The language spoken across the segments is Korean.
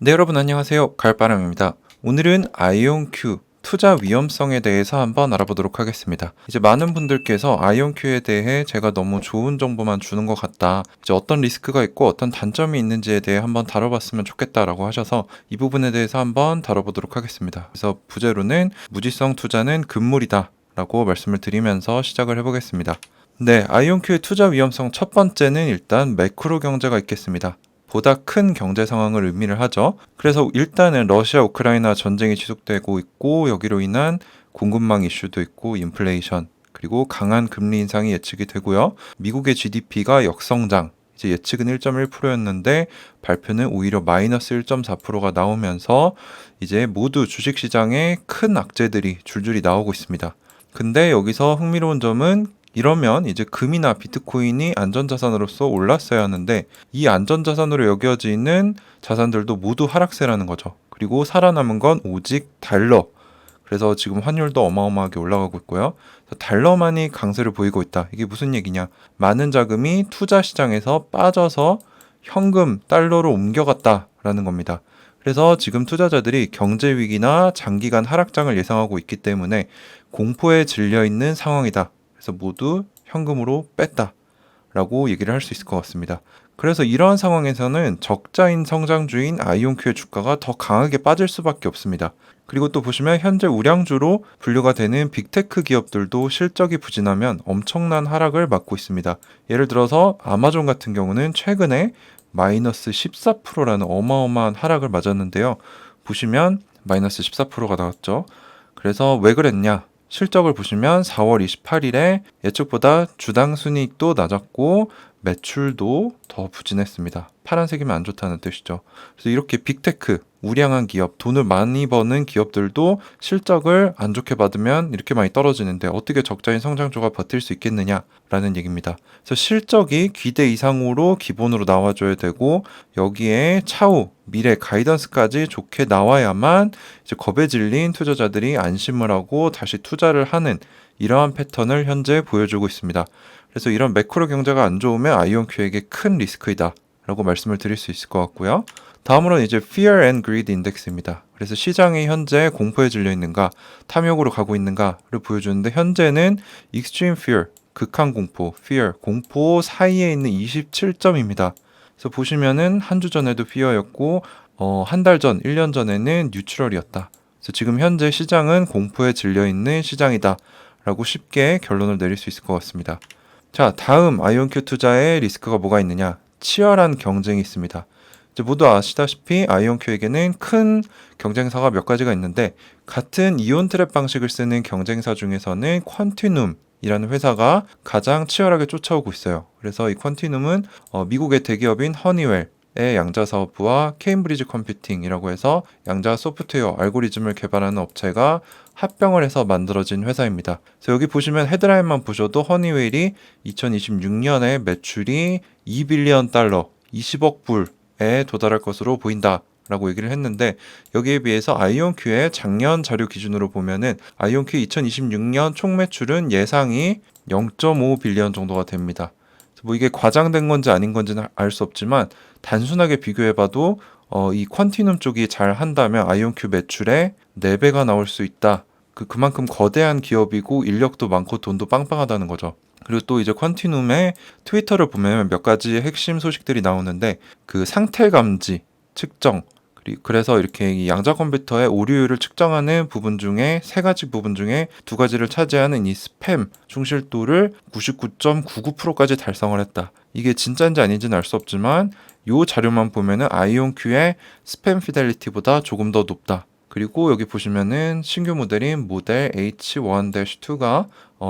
네, 여러분 안녕하세요. 갈바람입니다. 오늘은 아이온큐 투자 위험성에 대해서 한번 알아보도록 하겠습니다. 이제 많은 분들께서 아이온큐에 대해 제가 너무 좋은 정보만 주는 것 같다. 이제 어떤 리스크가 있고 어떤 단점이 있는지에 대해 한번 다뤄봤으면 좋겠다라고 하셔서 이 부분에 대해서 한번 다뤄보도록 하겠습니다. 그래서 부제로는 무지성 투자는 금물이다 라고 말씀을 드리면서 시작을 해보겠습니다. 네, 아이온큐의 투자 위험성 첫 번째는 일단 매크로 경제가 있겠습니다. 보다 큰 경제 상황을 의미를 하죠. 그래서 일단은 러시아 우크라이나 전쟁이 지속되고 있고 여기로 인한 공급망 이슈도 있고 인플레이션 그리고 강한 금리 인상이 예측이 되고요. 미국의 GDP가 역성장 이제 예측은 1.1%였는데 발표는 오히려 마이너스 1.4%가 나오면서 이제 모두 주식시장에 큰 악재들이 줄줄이 나오고 있습니다. 근데 여기서 흥미로운 점은 이러면 이제 금이나 비트코인이 안전자산으로서 올랐어야 하는데 이 안전자산으로 여겨지는 자산들도 모두 하락세라는 거죠. 그리고 살아남은 건 오직 달러. 그래서 지금 환율도 어마어마하게 올라가고 있고요. 달러만이 강세를 보이고 있다. 이게 무슨 얘기냐? 많은 자금이 투자 시장에서 빠져서 현금, 달러로 옮겨갔다라는 겁니다. 그래서 지금 투자자들이 경제 위기나 장기간 하락장을 예상하고 있기 때문에 공포에 질려 있는 상황이다. 그래서 모두 현금으로 뺐다라고 얘기를 할 수 있을 것 같습니다. 그래서 이러한 상황에서는 적자인 성장주인 아이온큐의 주가가 더 강하게 빠질 수밖에 없습니다. 그리고 또 보시면 현재 우량주로 분류가 되는 빅테크 기업들도 실적이 부진하면 엄청난 하락을 맞고 있습니다. 예를 들어서 아마존 같은 경우는 최근에 마이너스 14%라는 어마어마한 하락을 맞았는데요. 보시면 마이너스 14%가 나왔죠. 그래서 왜 그랬냐? 실적을 보시면 4월 28일에 예측보다 주당 순이익도 낮았고 매출도 더 부진했습니다. 파란색이면 안 좋다는 뜻이죠. 그래서 이렇게 빅테크, 우량한 기업, 돈을 많이 버는 기업들도 실적을 안 좋게 받으면 이렇게 많이 떨어지는데 어떻게 적자인 성장주가 버틸 수 있겠느냐라는 얘기입니다. 그래서 실적이 기대 이상으로 기본으로 나와줘야 되고 여기에 차후 미래 가이던스까지 좋게 나와야만 이제 겁에 질린 투자자들이 안심을 하고 다시 투자를 하는 이러한 패턴을 현재 보여주고 있습니다. 그래서 이런 매크로 경제가 안 좋으면 아이온큐에게 큰 리스크이다 라고 말씀을 드릴 수 있을 것 같고요. 다음으로는 이제 Fear and Greed 인덱스입니다. 그래서 시장이 현재 공포에 질려 있는가, 탐욕으로 가고 있는가를 보여주는데 현재는 Extreme Fear, 극한 공포, Fear, 공포 사이에 있는 27점입니다. 그래서 보시면은 한 주 전에도 Fear였고 한 달 전, 1년 전에는 뉴트럴이었다. 그래서 지금 현재 시장은 공포에 질려 있는 시장이다 라고 쉽게 결론을 내릴 수 있을 것 같습니다. 자, 다음 아이온큐 투자의 리스크가 뭐가 있느냐? 치열한 경쟁이 있습니다. 이제 모두 아시다시피 아이온큐에게는 큰 경쟁사가 몇 가지가 있는데 같은 이온 트랩 방식을 쓰는 경쟁사 중에서는 퀀티눔이라는 회사가 가장 치열하게 쫓아오고 있어요. 그래서 이 퀀티눔은 미국의 대기업인 허니웰의 양자 사업부와 케임브리지 컴퓨팅이라고 해서 양자 소프트웨어 알고리즘을 개발하는 업체가 합병을 해서 만들어진 회사입니다. 그래서 여기 보시면 헤드라인만 보셔도 허니웰이 2026년에 매출이 2빌리언 달러, 20억 불에 도달할 것으로 보인다. 라고 얘기를 했는데 여기에 비해서 아이온큐의 작년 자료 기준으로 보면은 아이온큐 2026년 총 매출은 예상이 0.5 빌리언 정도가 됩니다. 뭐 이게 과장된 건지 아닌 건지는 알 수 없지만 단순하게 비교해봐도 이 퀀티눔 쪽이 잘 한다면 아이온큐 매출의 4배가 나올 수 있다. 그만큼 거대한 기업이고 인력도 많고 돈도 빵빵하다는 거죠. 그리고 또 이제 퀀티눔의 트위터를 보면 몇 가지 핵심 소식들이 나오는데 그 상태 감지, 측정, 그래서 이렇게 이 양자 컴퓨터의 오류율을 측정하는 부분 중에 세 가지 부분 중에 두 가지를 차지하는 이 스팸 충실도를 99.99%까지 달성을 했다. 이게 진짜인지 아닌지는 알 수 없지만 이 자료만 보면은 아이온큐의 스팸 피델리티보다 조금 더 높다. 그리고 여기 보시면은 신규 모델인 모델 H1-2가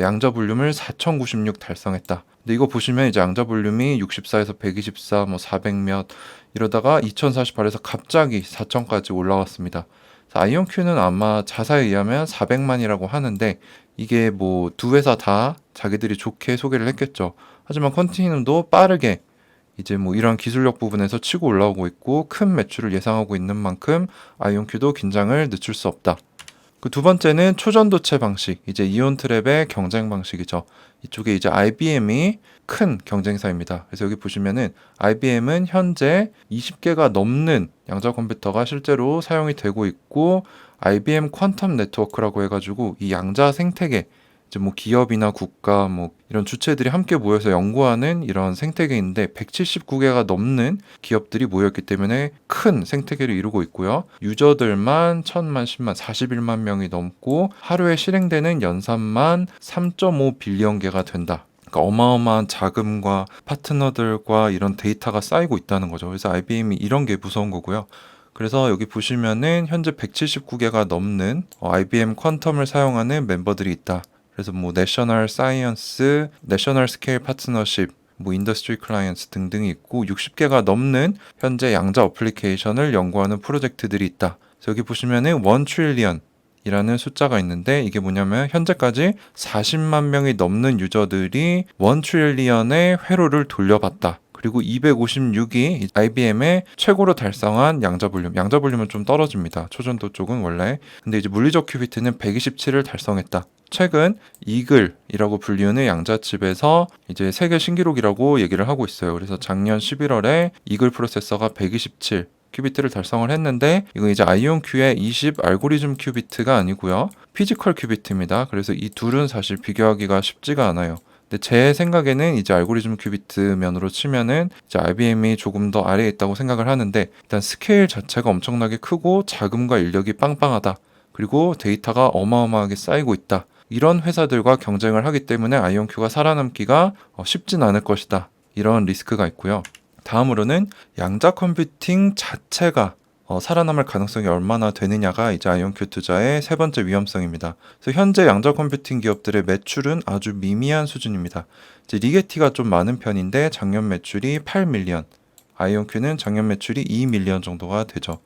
양자 볼륨을 4096 달성했다. 근데 이거 보시면 이제 양자 볼륨이 64에서 124, 뭐 400몇 이러다가 2048에서 갑자기 4000까지 올라왔습니다. 아이온큐는 아마 자사에 의하면 400만이라고 하는데 이게 뭐 두 회사 다 자기들이 좋게 소개를 했겠죠. 하지만 컨티뉴도 빠르게 이제 뭐 이런 기술력 부분에서 치고 올라오고 있고 큰 매출을 예상하고 있는 만큼 아이온큐도 긴장을 늦출 수 없다. 그 두 번째는 초전도체 방식, 이제 이온 트랩의 경쟁 방식이죠. 이쪽에 이제 IBM이 큰 경쟁사입니다. 그래서 여기 보시면은 IBM은 현재 20개가 넘는 양자 컴퓨터가 실제로 사용이 되고 있고, IBM 퀀텀 네트워크라고 해가지고 이 양자 생태계, 이제 뭐 기업이나 국가 뭐 이런 주체들이 함께 모여서 연구하는 이런 생태계인데 179개가 넘는 기업들이 모였기 때문에 큰 생태계를 이루고 있고요. 유저들만 1000만, 10만, 41만 명이 넘고 하루에 실행되는 연산만 3.5 빌리언 개가 된다. 그러니까 어마어마한 자금과 파트너들과 이런 데이터가 쌓이고 있다는 거죠. 그래서 IBM이 이런 게 무서운 거고요. 그래서 여기 보시면은 현재 179개가 넘는 IBM 퀀텀을 사용하는 멤버들이 있다. 그래서 뭐 내셔널 사이언스, 내셔널 스케일 파트너십, 뭐 인더스트리 클라이언츠 등등이 있고 60개가 넘는 현재 양자 어플리케이션을 연구하는 프로젝트들이 있다. 그래서 여기 보시면은 1 트릴리언 이라는 숫자가 있는데 이게 뭐냐면 현재까지 40만 명이 넘는 유저들이 1 트릴리언의 회로를 돌려봤다. 그리고 256이 IBM의 최고로 달성한 양자 볼륨. 양자 볼륨은 좀 떨어집니다. 초전도 쪽은 원래. 근데 이제 물리적 큐비트는 127을 달성했다. 최근 이글이라고 불리우는 양자칩에서 이제 세계 신기록이라고 얘기를 하고 있어요. 그래서 작년 11월에 이글 프로세서가 127 큐비트를 달성을 했는데 이거 이제 아이온큐의 20 알고리즘 큐비트가 아니고요. 피지컬 큐비트입니다. 그래서 이 둘은 사실 비교하기가 쉽지가 않아요. 근데 제 생각에는 이제 알고리즘 큐비트 면으로 치면은 이제 IBM이 조금 더 아래에 있다고 생각을 하는데 일단 스케일 자체가 엄청나게 크고 자금과 인력이 빵빵하다. 그리고 데이터가 어마어마하게 쌓이고 있다. 이런 회사들과 경쟁을 하기 때문에 아이온큐가 살아남기가 쉽진 않을 것이다. 이런 리스크가 있고요. 다음으로는 양자 컴퓨팅 자체가 살아남을 가능성이 얼마나 되느냐가 이제 아이온큐 투자의 세 번째 위험성입니다. 그래서 현재 양자 컴퓨팅 기업들의 매출은 아주 미미한 수준입니다. 이제 리게티가 좀 많은 편인데 작년 매출이 8밀리언, 아이온큐는 작년 매출이 2밀리언 정도가 되죠.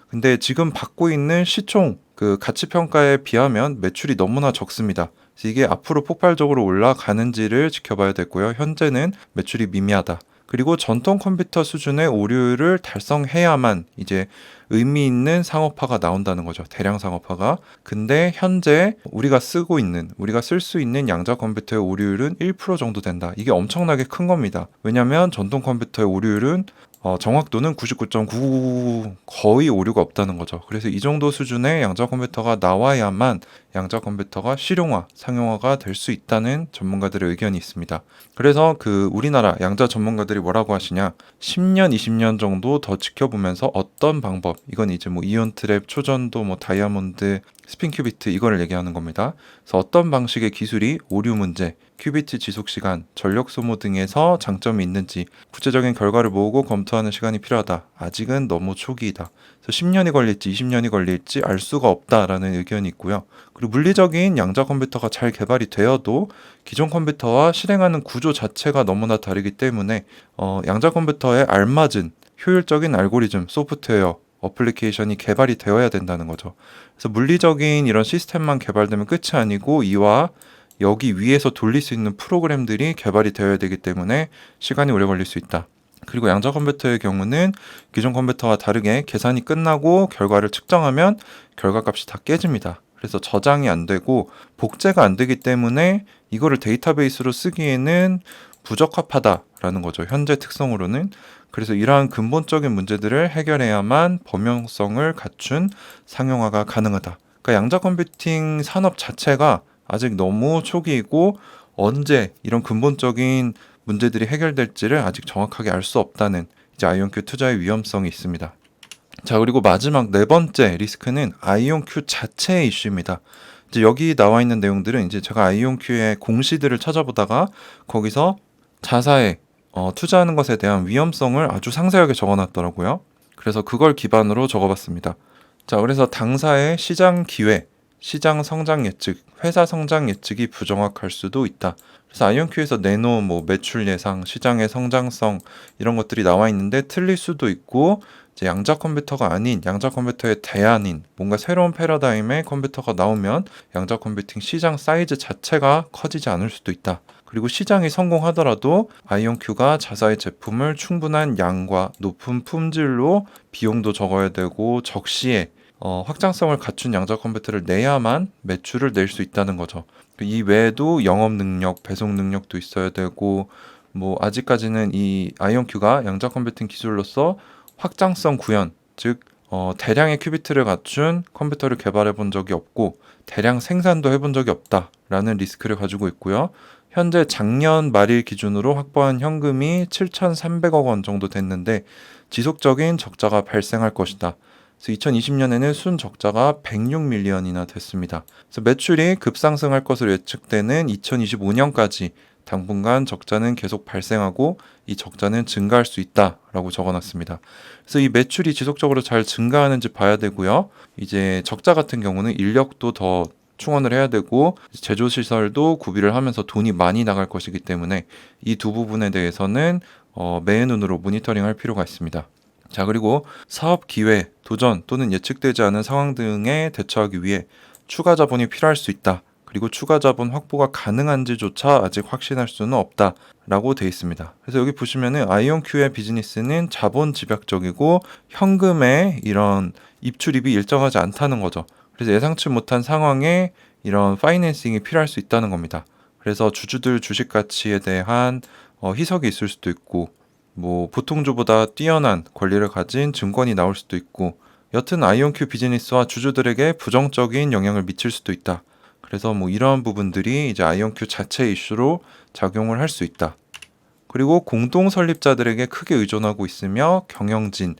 근데 지금 받고 있는 시총 그 가치 평가에 비하면 매출이 너무나 적습니다. 그래서 이게 앞으로 폭발적으로 올라가는지를 지켜봐야 되고요. 현재는 매출이 미미하다. 그리고 전통 컴퓨터 수준의 오류를 달성해야만 이제 의미 있는 상업화가 나온다는 거죠. 대량 상업화가. 근데 현재 우리가 쓸 수 있는 양자 컴퓨터의 오류율은 1% 정도 된다. 이게 엄청나게 큰 겁니다. 왜냐하면 전통 컴퓨터의 오류율은 정확도는 99.999 거의 오류가 없다는 거죠. 그래서 이 정도 수준의 양자 컴퓨터가 나와야만 양자 컴퓨터가 실용화, 상용화가 될 수 있다는 전문가들의 의견이 있습니다. 그래서 그 우리나라 양자 전문가들이 뭐라고 하시냐? 10년, 20년 정도 더 지켜보면서 어떤 방법, 이건 이제 뭐 이온 트랩, 초전도, 뭐 다이아몬드, 스핀 큐비트 이거를 얘기하는 겁니다. 그래서 어떤 방식의 기술이 오류 문제, 큐비트 지속 시간, 전력 소모 등에서 장점이 있는지 구체적인 결과를 모으고 검토하는 시간이 필요하다. 아직은 너무 초기이다. 그래서 10년이 걸릴지 20년이 걸릴지 알 수가 없다라는 의견이 있고요. 그리고 물리적인 양자 컴퓨터가 잘 개발이 되어도 기존 컴퓨터와 실행하는 구조 자체가 너무나 다르기 때문에 양자 컴퓨터에 알맞은 효율적인 알고리즘, 소프트웨어, 어플리케이션이 개발이 되어야 된다는 거죠. 그래서 물리적인 이런 시스템만 개발되면 끝이 아니고 이와 여기 위에서 돌릴 수 있는 프로그램들이 개발이 되어야 되기 때문에 시간이 오래 걸릴 수 있다. 그리고 양자 컴퓨터의 경우는 기존 컴퓨터와 다르게 계산이 끝나고 결과를 측정하면 결과값이 다 깨집니다. 그래서 저장이 안 되고 복제가 안 되기 때문에 이거를 데이터베이스로 쓰기에는 부적합하다라는 거죠. 현재 특성으로는. 그래서 이러한 근본적인 문제들을 해결해야만 범용성을 갖춘 상용화가 가능하다. 그러니까 양자 컴퓨팅 산업 자체가 아직 너무 초기이고 언제 이런 근본적인 문제들이 해결될지를 아직 정확하게 알 수 없다는 이제 아이온큐 투자의 위험성이 있습니다. 자, 그리고 마지막 네 번째 리스크는 아이온큐 자체의 이슈입니다. 이제 여기 나와 있는 내용들은 이제 제가 아이온큐의 공시들을 찾아보다가 거기서 자사에 투자하는 것에 대한 위험성을 아주 상세하게 적어놨더라고요. 그래서 그걸 기반으로 적어봤습니다. 자, 그래서 당사의 시장 기회, 시장 성장 예측, 회사 성장 예측이 부정확할 수도 있다. 그래서 아이온큐에서 내놓은 뭐 매출 예상, 시장의 성장성 이런 것들이 나와 있는데 틀릴 수도 있고 이제 양자 컴퓨터가 아닌 양자 컴퓨터의 대안인 뭔가 새로운 패러다임의 컴퓨터가 나오면 양자 컴퓨팅 시장 사이즈 자체가 커지지 않을 수도 있다. 그리고 시장이 성공하더라도 아이온큐가 자사의 제품을 충분한 양과 높은 품질로 비용도 적어야 되고 적시에 확장성을 갖춘 양자 컴퓨터를 내야만 매출을 낼 수 있다는 거죠. 이 외에도 영업 능력, 배송 능력도 있어야 되고, 뭐 아직까지는 이 아이온큐가 양자 컴퓨팅 기술로서 확장성 구현, 즉 대량의 큐비트를 갖춘 컴퓨터를 개발해 본 적이 없고 대량 생산도 해본 적이 없다라는 리스크를 가지고 있고요. 현재 작년 말일 기준으로 확보한 현금이 7,300억 원 정도 됐는데 지속적인 적자가 발생할 것이다. 그래서 2020년에는 순적자가 106밀리언이나 됐습니다. 그래서 매출이 급상승할 것으로 예측되는 2025년까지 당분간 적자는 계속 발생하고 이 적자는 증가할 수 있다라고 적어놨습니다. 그래서 이 매출이 지속적으로 잘 증가하는지 봐야 되고요. 이제 적자 같은 경우는 인력도 더 충원을 해야 되고 제조 시설도 구비를 하면서 돈이 많이 나갈 것이기 때문에 이 두 부분에 대해서는 매의 눈으로 모니터링할 필요가 있습니다. 자, 그리고 사업 기회, 도전 또는 예측되지 않은 상황 등에 대처하기 위해 추가 자본이 필요할 수 있다. 그리고 추가 자본 확보가 가능한지조차 아직 확신할 수는 없다라고 되어 있습니다. 그래서 여기 보시면은 아이온큐의 비즈니스는 자본 집약적이고 현금의 이런 입출입이 일정하지 않다는 거죠. 그래서 예상치 못한 상황에 이런 파이낸싱이 필요할 수 있다는 겁니다. 그래서 주주들 주식 가치에 대한 희석이 있을 수도 있고 뭐 보통주보다 뛰어난 권리를 가진 증권이 나올 수도 있고 여튼 아이온큐 비즈니스와 주주들에게 부정적인 영향을 미칠 수도 있다. 그래서 뭐 이러한 부분들이 이제 아이온큐 자체 이슈로 작용을 할 수 있다. 그리고 공동 설립자들에게 크게 의존하고 있으며 경영진,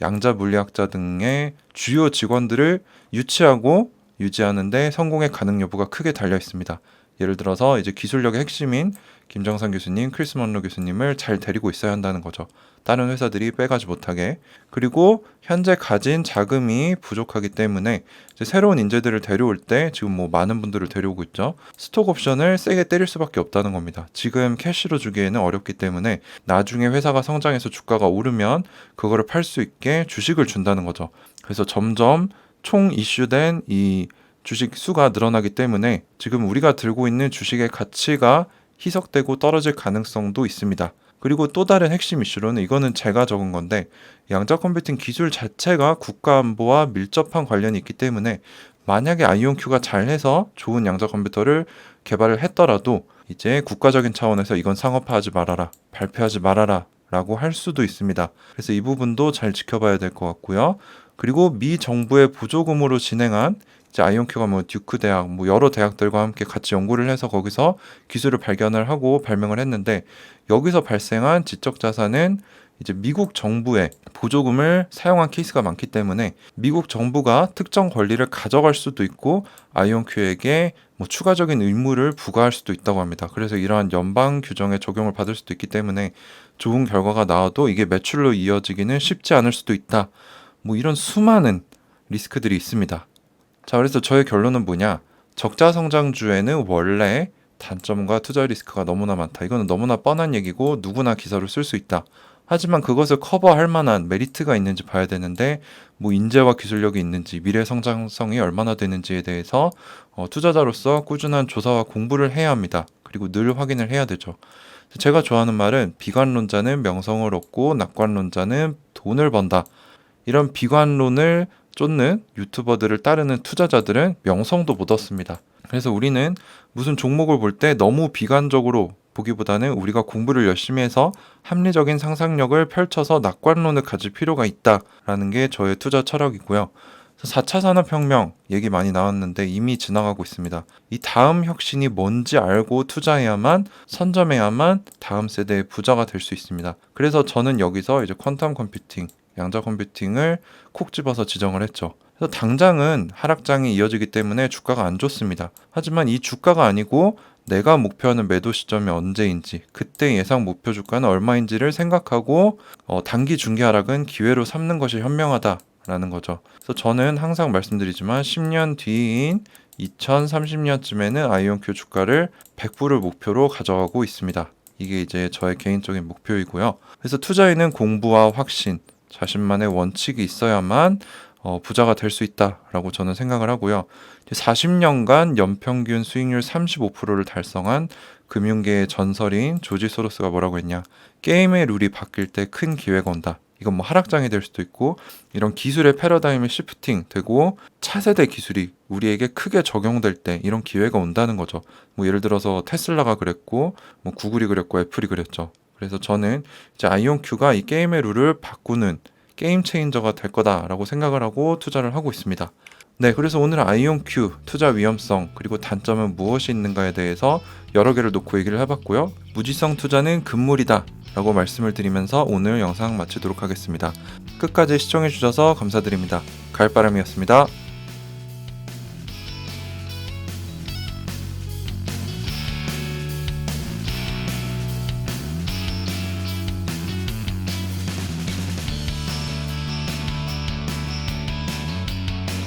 양자 물리학자 등의 주요 직원들을 유치하고 유지하는데 성공의 가능 여부가 크게 달려 있습니다. 예를 들어서 이제 기술력의 핵심인 김정선 교수님, 크리스 먼로 교수님을 잘 데리고 있어야 한다는 거죠. 다른 회사들이 빼가지 못하게. 그리고 현재 가진 자금이 부족하기 때문에 이제 새로운 인재들을 데려올 때 지금 뭐 많은 분들을 데려오고 있죠. 스톡 옵션을 세게 때릴 수밖에 없다는 겁니다. 지금 캐시로 주기에는 어렵기 때문에 나중에 회사가 성장해서 주가가 오르면 그거를 팔 수 있게 주식을 준다는 거죠. 그래서 점점 총 이슈된 이 주식 수가 늘어나기 때문에 지금 우리가 들고 있는 주식의 가치가 희석되고 떨어질 가능성도 있습니다. 그리고 또 다른 핵심 이슈로는 이거는 제가 적은 건데 양자 컴퓨팅 기술 자체가 국가 안보와 밀접한 관련이 있기 때문에 만약에 아이온큐가 잘해서 좋은 양자 컴퓨터를 개발을 했더라도 이제 국가적인 차원에서 이건 상업화하지 말아라, 발표하지 말아라 라고 할 수도 있습니다. 그래서 이 부분도 잘 지켜봐야 될 것 같고요. 그리고 미 정부의 보조금으로 진행한 이제 아이온큐가 뭐 듀크 대학, 뭐 여러 대학들과 함께 같이 연구를 해서 거기서 기술을 발견을 하고 발명을 했는데 여기서 발생한 지적 자산은 이제 미국 정부의 보조금을 사용한 케이스가 많기 때문에 미국 정부가 특정 권리를 가져갈 수도 있고 아이온큐에게 뭐 추가적인 의무를 부과할 수도 있다고 합니다. 그래서 이러한 연방 규정의 적용을 받을 수도 있기 때문에 좋은 결과가 나와도 이게 매출로 이어지기는 쉽지 않을 수도 있다. 뭐 이런 수많은 리스크들이 있습니다. 자, 그래서 저의 결론은 뭐냐? 적자 성장주에는 원래 단점과 투자 리스크가 너무나 많다. 이거는 너무나 뻔한 얘기고 누구나 기사로 쓸 수 있다. 하지만 그것을 커버할 만한 메리트가 있는지 봐야 되는데 뭐 인재와 기술력이 있는지 미래 성장성이 얼마나 되는지에 대해서 투자자로서 꾸준한 조사와 공부를 해야 합니다. 그리고 늘 확인을 해야 되죠. 제가 좋아하는 말은 비관론자는 명성을 얻고 낙관론자는 돈을 번다. 이런 비관론을 쫓는 유튜버들을 따르는 투자자들은 명성도 못 얻습니다. 그래서 우리는 무슨 종목을 볼 때 너무 비관적으로 보기보다는 우리가 공부를 열심히 해서 합리적인 상상력을 펼쳐서 낙관론을 가질 필요가 있다라는 게 저의 투자 철학이고요. 4차 산업혁명 얘기 많이 나왔는데 이미 지나가고 있습니다. 이 다음 혁신이 뭔지 알고 투자해야만 선점해야만 다음 세대의 부자가 될 수 있습니다. 그래서 저는 여기서 이제 퀀텀 컴퓨팅 양자 컴퓨팅을 콕 집어서 지정을 했죠. 그래서 당장은 하락장이 이어지기 때문에 주가가 안 좋습니다. 하지만 이 주가가 아니고 내가 목표하는 매도 시점이 언제인지 그때 예상 목표 주가는 얼마인지를 생각하고 단기 중기 하락은 기회로 삼는 것이 현명하다라는 거죠. 그래서 저는 항상 말씀드리지만 10년 뒤인 2030년쯤에는 아이온큐 주가를 100불을 목표로 가져가고 있습니다. 이게 이제 저의 개인적인 목표이고요. 그래서 투자에는 공부와 확신, 자신만의 원칙이 있어야만 부자가 될 수 있다라고 저는 생각을 하고요. 40년간 연평균 수익률 35%를 달성한 금융계의 전설인 조지 소로스가 뭐라고 했냐. 게임의 룰이 바뀔 때 큰 기회가 온다. 이건 뭐 하락장이 될 수도 있고, 이런 기술의 패러다임이 시프팅 되고 차세대 기술이 우리에게 크게 적용될 때 이런 기회가 온다는 거죠. 뭐 예를 들어서 테슬라가 그랬고, 뭐 구글이 그랬고, 애플이 그랬죠. 그래서 저는 이제 아이온큐가 이 게임의 룰을 바꾸는 게임 체인저가 될 거다라고 생각을 하고 투자를 하고 있습니다. 네, 그래서 오늘 아이온큐 투자 위험성 그리고 단점은 무엇이 있는가에 대해서 여러 개를 놓고 얘기를 해봤고요. 무지성 투자는 금물이다 라고 말씀을 드리면서 오늘 영상 마치도록 하겠습니다. 끝까지 시청해주셔서 감사드립니다. 가을바람이었습니다.